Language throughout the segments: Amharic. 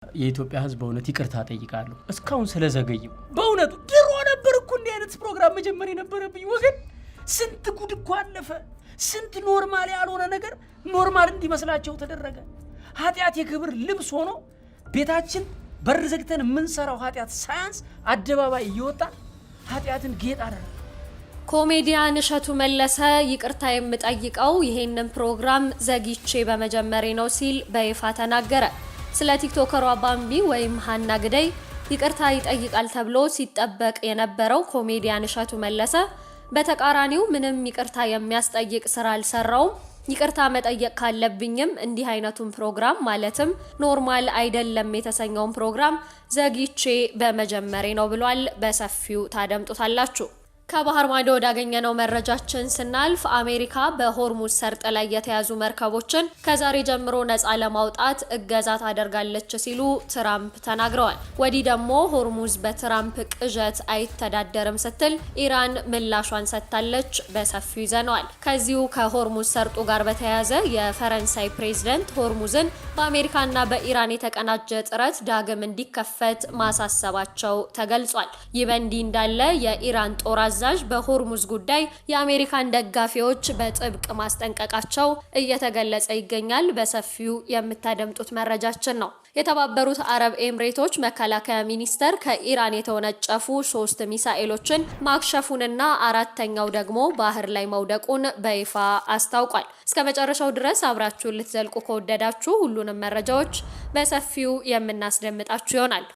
የኢትዮጵያ ህዝብ በእውነት ይቅርታ ጠይቃለሁ እስካሁን ስለዘገየው። በእውነቱ ድሮ ነበር እኮ እንዲህ አይነት ፕሮግራም መጀመር የነበረብኝ ወገን። ስንት ጉድ እኮ አለፈ። ስንት ኖርማል ያልሆነ ነገር ኖርማል እንዲመስላቸው ተደረገ። ኃጢአት የክብር ልብስ ሆኖ ቤታችን በር ዘግተን የምንሰራው ኃጢአት ሳያንስ አደባባይ እየወጣ ኃጢአትን ጌጥ አደረገ። ኮሜዲያን እሸቱ መለሰ ይቅርታ የምጠይቀው ይሄንን ፕሮግራም ዘግይቼ በመጀመሬ ነው ሲል በይፋ ተናገረ። ስለ ቲክቶከሯ ባምቢ ወይም ሀና ግደይ ይቅርታ ይጠይቃል ተብሎ ሲጠበቅ የነበረው ኮሜዲያን እሸቱ መለሰ በተቃራኒው ምንም ይቅርታ የሚያስጠይቅ ስራ አልሰራውም። ይቅርታ መጠየቅ ካለብኝም እንዲህ አይነቱን ፕሮግራም ማለትም ኖርማል አይደለም የተሰኘውን ፕሮግራም ዘግይቼ በመጀመሬ ነው ብሏል። በሰፊው ታደምጡታላችሁ። ከባህር ማዶ ወዳገኘነው መረጃችን ስናልፍ አሜሪካ በሆርሙዝ ሰርጥ ላይ የተያዙ መርከቦችን ከዛሬ ጀምሮ ነፃ ለማውጣት እገዛ ታደርጋለች ሲሉ ትራምፕ ተናግረዋል። ወዲህ ደግሞ ሆርሙዝ በትራምፕ ቅዠት አይተዳደርም ስትል ኢራን ምላሿን ሰጥታለች። በሰፊው ይዘነዋል። ከዚሁ ከሆርሙዝ ሰርጡ ጋር በተያያዘ የፈረንሳይ ፕሬዝዳንት ሆርሙዝን በአሜሪካና በኢራን የተቀናጀ ጥረት ዳግም እንዲከፈት ማሳሰባቸው ተገልጿል። ይህ በእንዲህ እንዳለ የኢራን ጦር አዛዥ በሆርሙዝ ጉዳይ የአሜሪካን ደጋፊዎች በጥብቅ ማስጠንቀቃቸው እየተገለጸ ይገኛል። በሰፊው የምታደምጡት መረጃችን ነው። የተባበሩት አረብ ኤምሬቶች መከላከያ ሚኒስቴር ከኢራን የተወነጨፉ 3 ሚሳኤሎችን ማክሸፉንና 4ኛው ደግሞ ባህር ላይ መውደቁን በይፋ አስታውቋል። እስከ መጨረሻው ድረስ አብራችሁን ልትዘልቁ ከወደዳችሁ ሁሉንም መረጃዎች በሰፊው የምናስደምጣችሁ ይሆናል።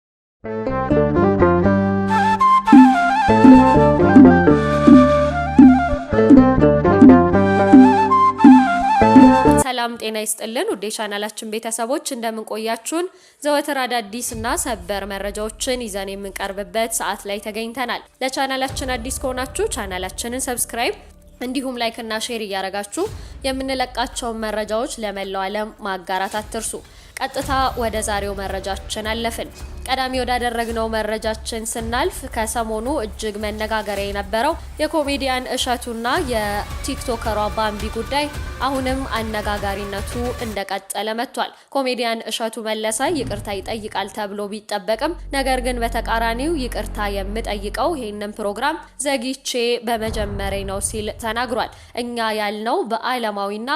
ሰላም ጤና ይስጥልን ውዴ ቻናላችን ቤተሰቦች እንደምን ቆያችሁን? ዘወትር አዳዲስና ሰበር መረጃዎችን ይዘን የምንቀርብበት ሰዓት ላይ ተገኝተናል። ለቻናላችን አዲስ ከሆናችሁ ቻናላችንን ሰብስክራይብ እንዲሁም ላይክ እና ሼር እያደረጋችሁ የምንለቃቸውን መረጃዎች ለመላው ዓለም ማጋራት አትርሱ። ቀጥታ ወደ ዛሬው መረጃችን አለፍን። ቀዳሚ ወዳደረግነው መረጃችን ስናልፍ ከሰሞኑ እጅግ መነጋገሪያ የነበረው የኮሜዲያን እሸቱና የቲክቶከሯ ባምቢ ጉዳይ አሁንም አነጋጋሪነቱ እንደቀጠለ መጥቷል። ኮሜዲያን እሸቱ መለሰ ይቅርታ ይጠይቃል ተብሎ ቢጠበቅም ነገር ግን በተቃራኒው ይቅርታ የምጠይቀው ይሄንን ፕሮግራም ዘግይቼ በመጀመሬ ነው ሲል ተናግሯል። እኛ ያልነው በዓለማዊና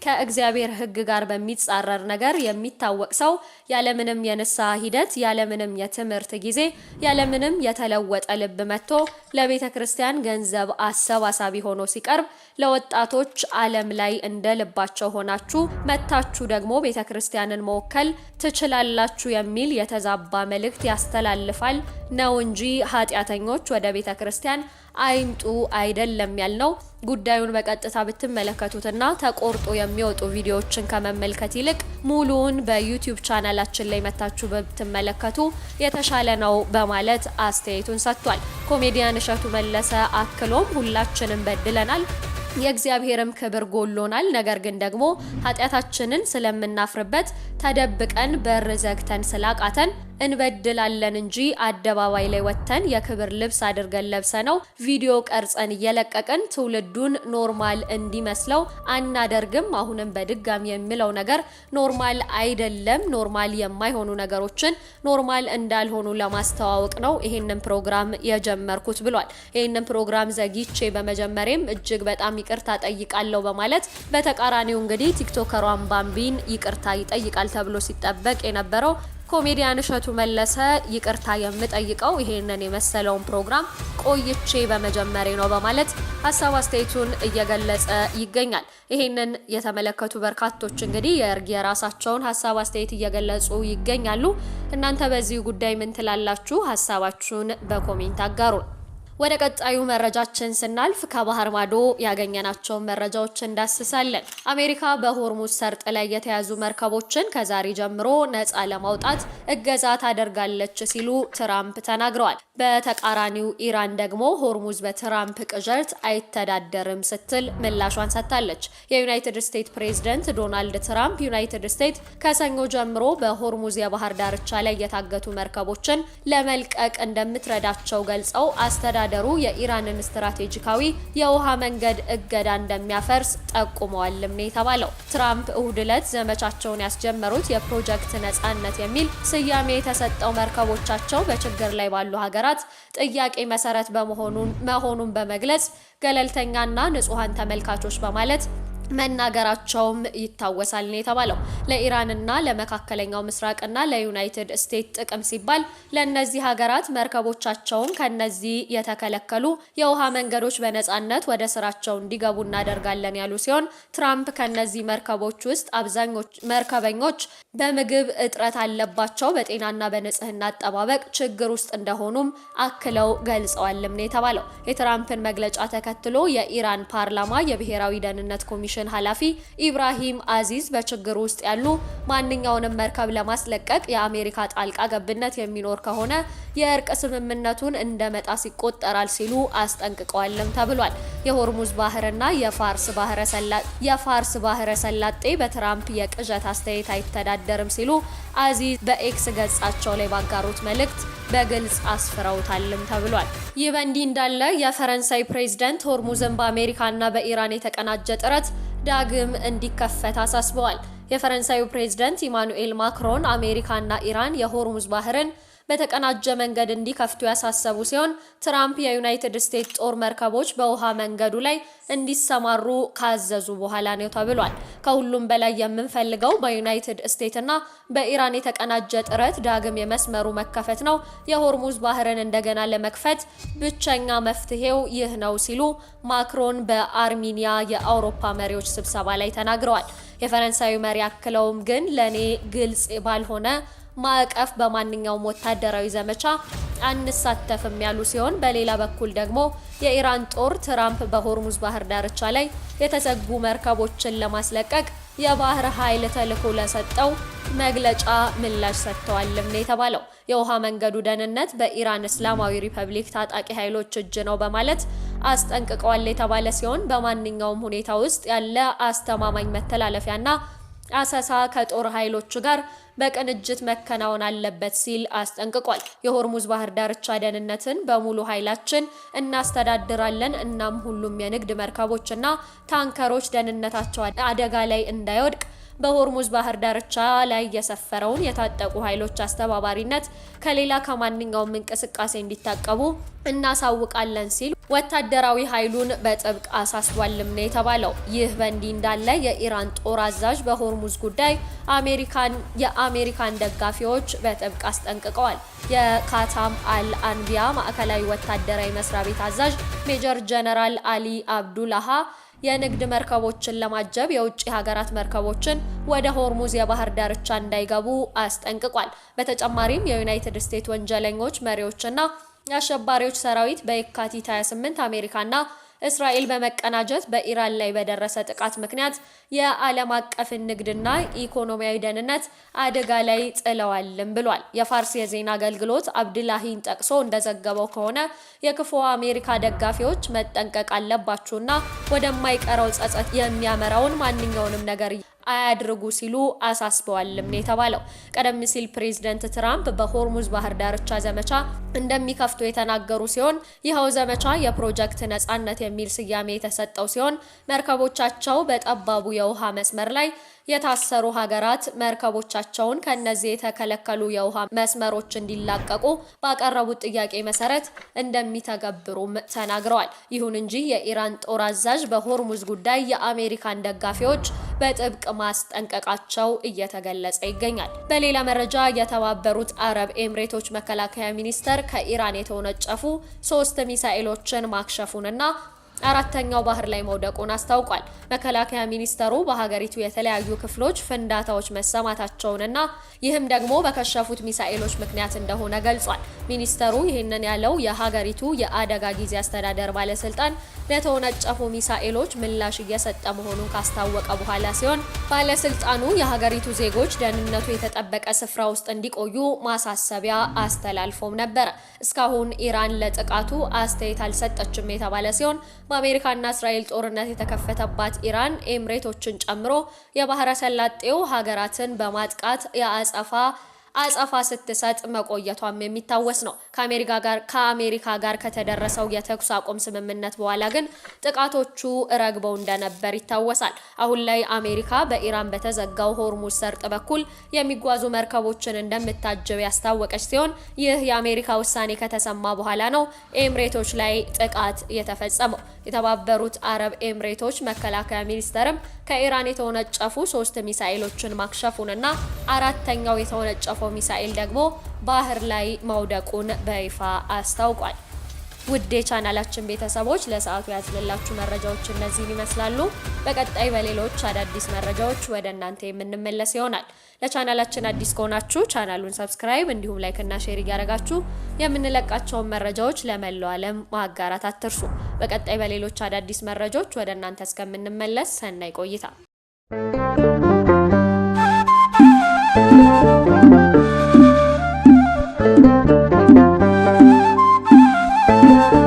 ከእግዚአብሔር ሕግ ጋር በሚጻረር ነገር የሚታወቅ ሰው ያለምንም የንስሐ ሂደት ያለምንም የትምህርት ጊዜ ያለምንም የተለወጠ ልብ መጥቶ ለቤተ ክርስቲያን ገንዘብ አሰባሳቢ ሆኖ ሲቀርብ ለወጣቶች ዓለም ላይ እንደ ልባቸው ሆናችሁ መታችሁ ደግሞ ቤተ ክርስቲያንን መወከል ትችላላችሁ የሚል የተዛባ መልእክት ያስተላልፋል ነው እንጂ ኃጢአተኞች ወደ ቤተ ክርስቲያን አይምጡ አይደለም ያልነው። ጉዳዩን በቀጥታ ብትመለከቱትና ተቆርጦ የሚወጡ ቪዲዮዎችን ከመመልከት ይልቅ ሙሉውን በዩቲዩብ ቻናላችን ላይ መታችሁ ብትመለከቱ የተሻለ ነው በማለት አስተያየቱን ሰጥቷል። ኮሜዲያን እሸቱ መለሰ አክሎም ሁላችንም በድለናል የእግዚአብሔርም ክብር ጎሎናል፣ ነገር ግን ደግሞ ኃጢአታችንን ስለምናፍርበት ተደብቀን በር ዘግተን ስላቃተን እንበድላለን እንጂ አደባባይ ላይ ወጥተን የክብር ልብስ አድርገን ለብሰነው ቪዲዮ ቀርጸን እየለቀቅን ትውልዱን ኖርማል እንዲመስለው አናደርግም። አሁንም በድጋሚ የሚለው ነገር ኖርማል አይደለም። ኖርማል የማይሆኑ ነገሮችን ኖርማል እንዳልሆኑ ለማስተዋወቅ ነው ይሄንን ፕሮግራም የጀመርኩት ብሏል። ይሄንን ፕሮግራም ዘግይቼ በመጀመሬም እጅግ በጣም ይቅርታ ጠይቃለሁ በማለት በተቃራኒው እንግዲህ ቲክቶከሯን ባምቢን ይቅርታ ይጠይቃል ተብሎ ሲጠበቅ የነበረው ኮሜዲያን እሸቱ መለሰ ይቅርታ የምጠይቀው ይሄንን የመሰለውን ፕሮግራም ቆይቼ በመጀመሬ ነው በማለት ሐሳብ አስተያየቱን እየገለጸ ይገኛል። ይሄንን የተመለከቱ በርካቶች እንግዲህ የራሳቸውን ሐሳብ አስተያየት እየገለጹ ይገኛሉ። እናንተ በዚህ ጉዳይ ምን ትላላችሁ? ሐሳባችሁን በኮሜንት አጋሩን። ወደ ቀጣዩ መረጃችን ስናልፍ ከባህር ማዶ ያገኘናቸው መረጃዎች እንዳስሳለን። አሜሪካ በሆርሙዝ ሰርጥ ላይ የተያዙ መርከቦችን ከዛሬ ጀምሮ ነፃ ለማውጣት እገዛ ታደርጋለች ሲሉ ትራምፕ ተናግረዋል። በተቃራኒው ኢራን ደግሞ ሆርሙዝ በትራምፕ ቅዠት አይተዳደርም ስትል ምላሿን ሰጥታለች። የዩናይትድ ስቴትስ ፕሬዝዳንት ዶናልድ ትራምፕ ዩናይትድ ስቴትስ ከሰኞ ጀምሮ በሆርሙዝ የባህር ዳርቻ ላይ የታገቱ መርከቦችን ለመልቀቅ እንደምትረዳቸው ገልጸው አስተዳደሩ የኢራንን ስትራቴጂካዊ የውሃ መንገድ እገዳ እንደሚያፈርስ ጠቁመዋልም ነው የተባለው። ትራምፕ እሁድ ዕለት ዘመቻቸውን ያስጀመሩት የፕሮጀክት ነጻነት የሚል ስያሜ የተሰጠው መርከቦቻቸው በችግር ላይ ባሉ ሀገራት ጥያቄ መሰረት መሆኑን በመግለጽ ገለልተኛና ንጹሃን ተመልካቾች በማለት መናገራቸውም ይታወሳል ነው የተባለው። ለኢራንና ለመካከለኛው ምስራቅና ለዩናይትድ ስቴትስ ጥቅም ሲባል ለእነዚህ ሀገራት መርከቦቻቸውን ከነዚህ የተከለከሉ የውሃ መንገዶች በነጻነት ወደ ስራቸው እንዲገቡ እናደርጋለን ያሉ ሲሆን ትራምፕ ከነዚህ መርከቦች ውስጥ አብዛኞቹ መርከበኞች በምግብ እጥረት አለባቸው፣ በጤናና በንጽህና አጠባበቅ ችግር ውስጥ እንደሆኑም አክለው ገልጸዋልም ነው የተባለው። የትራምፕን መግለጫ ተከትሎ የኢራን ፓርላማ የብሔራዊ ደህንነት ኮሚሽን ኃላፊ ኢብራሂም አዚዝ በችግር ውስጥ ያሉ ማንኛውንም መርከብ ለማስለቀቅ የአሜሪካ ጣልቃ ገብነት የሚኖር ከሆነ የእርቅ ስምምነቱን እንደ መጣስ ይቆጠራል ሲሉ አስጠንቅቀዋልም ተብሏል። የሆርሙዝ ባህርና የፋርስ ባህረ ሰላጤ በትራምፕ የቅዠት አስተያየት አይተዳደርም ሲሉ አዚዝ በኤክስ ገጻቸው ላይ ባጋሩት መልእክት በግልጽ አስፍረውታልም ተብሏል። ይህ በእንዲህ እንዳለ የፈረንሳይ ፕሬዝዳንት ሆርሙዝን በአሜሪካና በኢራን የተቀናጀ ጥረት ዳግም እንዲከፈት አሳስበዋል። የፈረንሳዩ ፕሬዝዳንት ኢማኑኤል ማክሮን አሜሪካና ኢራን የሆርሙዝ ባህርን በተቀናጀ መንገድ እንዲከፍቱ ያሳሰቡ ሲሆን ትራምፕ የዩናይትድ ስቴትስ ጦር መርከቦች በውሃ መንገዱ ላይ እንዲሰማሩ ካዘዙ በኋላ ነው ተብሏል። ከሁሉም በላይ የምንፈልገው በዩናይትድ ስቴትስ እና በኢራን የተቀናጀ ጥረት ዳግም የመስመሩ መከፈት ነው። የሆርሙዝ ባህርን እንደገና ለመክፈት ብቸኛ መፍትሄው ይህ ነው ሲሉ ማክሮን በአርሜኒያ የአውሮፓ መሪዎች ስብሰባ ላይ ተናግረዋል። የፈረንሳዩ መሪ አክለውም ግን ለኔ ግልጽ ባልሆነ ማዕቀፍ በማንኛውም ወታደራዊ ዘመቻ አንሳተፍም ያሉ ሲሆን በሌላ በኩል ደግሞ የኢራን ጦር ትራምፕ በሆርሙዝ ባህር ዳርቻ ላይ የተዘጉ መርከቦችን ለማስለቀቅ የባህር ኃይል ተልዕኮ ለሰጠው መግለጫ ምላሽ ሰጥተዋልም ነው የተባለው። የውሃ መንገዱ ደህንነት በኢራን እስላማዊ ሪፐብሊክ ታጣቂ ኃይሎች እጅ ነው በማለት አስጠንቅቀዋል የተባለ ሲሆን በማንኛውም ሁኔታ ውስጥ ያለ አስተማማኝ መተላለፊያና አሰሳ ከጦር ኃይሎቹ ጋር በቅንጅት መከናወን አለበት ሲል አስጠንቅቋል። የሆርሙዝ ባህር ዳርቻ ደህንነትን በሙሉ ኃይላችን እናስተዳድራለን፣ እናም ሁሉም የንግድ መርከቦችና ታንከሮች ደህንነታቸው አደጋ ላይ እንዳይወድቅ በሆርሙዝ ባህር ዳርቻ ላይ የሰፈረውን የታጠቁ ኃይሎች አስተባባሪነት ከሌላ ከማንኛውም እንቅስቃሴ እንዲታቀቡ እናሳውቃለን ሲል ወታደራዊ ኃይሉን በጥብቅ አሳስቧልም ነው የተባለው። ይህ በእንዲህ እንዳለ የኢራን ጦር አዛዥ በሆርሙዝ ጉዳይ የአሜሪካን ደጋፊዎች በጥብቅ አስጠንቅቀዋል። የካታም አል አንቢያ ማዕከላዊ ወታደራዊ መስሪያ ቤት አዛዥ ሜጀር ጀነራል አሊ አብዱላሃ የንግድ መርከቦችን ለማጀብ የውጭ ሀገራት መርከቦችን ወደ ሆርሙዝ የባህር ዳርቻ እንዳይገቡ አስጠንቅቋል። በተጨማሪም የዩናይትድ ስቴትስ ወንጀለኞች መሪዎችና የአሸባሪዎች ሰራዊት በየካቲት 28 አሜሪካና እስራኤል በመቀናጀት በኢራን ላይ በደረሰ ጥቃት ምክንያት የዓለም አቀፍ ንግድና ኢኮኖሚያዊ ደህንነት አደጋ ላይ ጥለዋልም ብሏል። የፋርስ የዜና አገልግሎት አብድላሂን ጠቅሶ እንደዘገበው ከሆነ የክፉ አሜሪካ ደጋፊዎች መጠንቀቅ አለባችሁና ወደማይቀረው ጸጸት የሚያመራውን ማንኛውንም ነገር አያድርጉ ሲሉ አሳስበዋልም ነው የተባለው። ቀደም ሲል ፕሬዝዳንት ትራምፕ በሆርሙዝ ባህር ዳርቻ ዘመቻ እንደሚከፍቱ የተናገሩ ሲሆን ይኸው ዘመቻ የፕሮጀክት ነጻነት የሚል ስያሜ የተሰጠው ሲሆን መርከቦቻቸው በጠባቡ የውሃ መስመር ላይ የታሰሩ ሀገራት መርከቦቻቸውን ከነዚህ የተከለከሉ የውሃ መስመሮች እንዲላቀቁ ባቀረቡት ጥያቄ መሰረት እንደሚተገብሩም ተናግረዋል። ይሁን እንጂ የኢራን ጦር አዛዥ በሆርሙዝ ጉዳይ የአሜሪካን ደጋፊዎች በጥብቅ ማስጠንቀቃቸው እየተገለጸ ይገኛል። በሌላ መረጃ የተባበሩት አረብ ኤምሬቶች መከላከያ ሚኒስቴር ከኢራን የተወነጨፉ 3 ሚሳኤሎችን ማክሸፉንና አራተኛው ባህር ላይ መውደቁን አስታውቋል። መከላከያ ሚኒስተሩ በሀገሪቱ የተለያዩ ክፍሎች ፍንዳታዎች መሰማታቸውንና ይህም ደግሞ በከሸፉት ሚሳኤሎች ምክንያት እንደሆነ ገልጿል። ሚኒስተሩ ይህንን ያለው የሀገሪቱ የአደጋ ጊዜ አስተዳደር ባለስልጣን ለተወነጨፉ ሚሳኤሎች ምላሽ እየሰጠ መሆኑን ካስታወቀ በኋላ ሲሆን ባለስልጣኑ የሀገሪቱ ዜጎች ደህንነቱ የተጠበቀ ስፍራ ውስጥ እንዲቆዩ ማሳሰቢያ አስተላልፎም ነበር። እስካሁን ኢራን ለጥቃቱ አስተያየት አልሰጠችም የተባለ ሲሆን በአሜሪካና እስራኤል ጦርነት የተከፈተባት ኢራን ኤምሬቶችን ጨምሮ የባህረ ሰላጤው ሀገራትን በማጥቃት የአጸፋ አጸፋ ስትሰጥ መቆየቷም የሚታወስ ነው። ከአሜሪካ ጋር ከተደረሰው የተኩስ አቁም ስምምነት በኋላ ግን ጥቃቶቹ ረግበው እንደነበር ይታወሳል። አሁን ላይ አሜሪካ በኢራን በተዘጋው ሆርሙዝ ሰርጥ በኩል የሚጓዙ መርከቦችን እንደምታጅብ ያስታወቀች ሲሆን ይህ የአሜሪካ ውሳኔ ከተሰማ በኋላ ነው ኤምሬቶች ላይ ጥቃት የተፈጸመው። የተባበሩት አረብ ኤምሬቶች መከላከያ ሚኒስቴርም ከኢራን የተወነጨፉ 3 ሚሳኤሎችን ማክሸፉንና 4ኛው የተወነጨፈው ሚሳኤል ደግሞ ባህር ላይ መውደቁን በይፋ አስታውቋል። ውድ የቻናላችን ቤተሰቦች ለሰዓቱ ያዝንላችሁ መረጃዎች እነዚህን ይመስላሉ። በቀጣይ በሌሎች አዳዲስ መረጃዎች ወደ እናንተ የምንመለስ ይሆናል። ለቻናላችን አዲስ ከሆናችሁ ቻናሉን ሰብስክራይብ እንዲሁም ላይክ እና ሼር እያደረጋችሁ የምንለቃቸውን መረጃዎች ለመላው ዓለም ማጋራት አትርሱ። በቀጣይ በሌሎች አዳዲስ መረጃዎች ወደ እናንተ እስከምንመለስ ሰናይ ቆይታ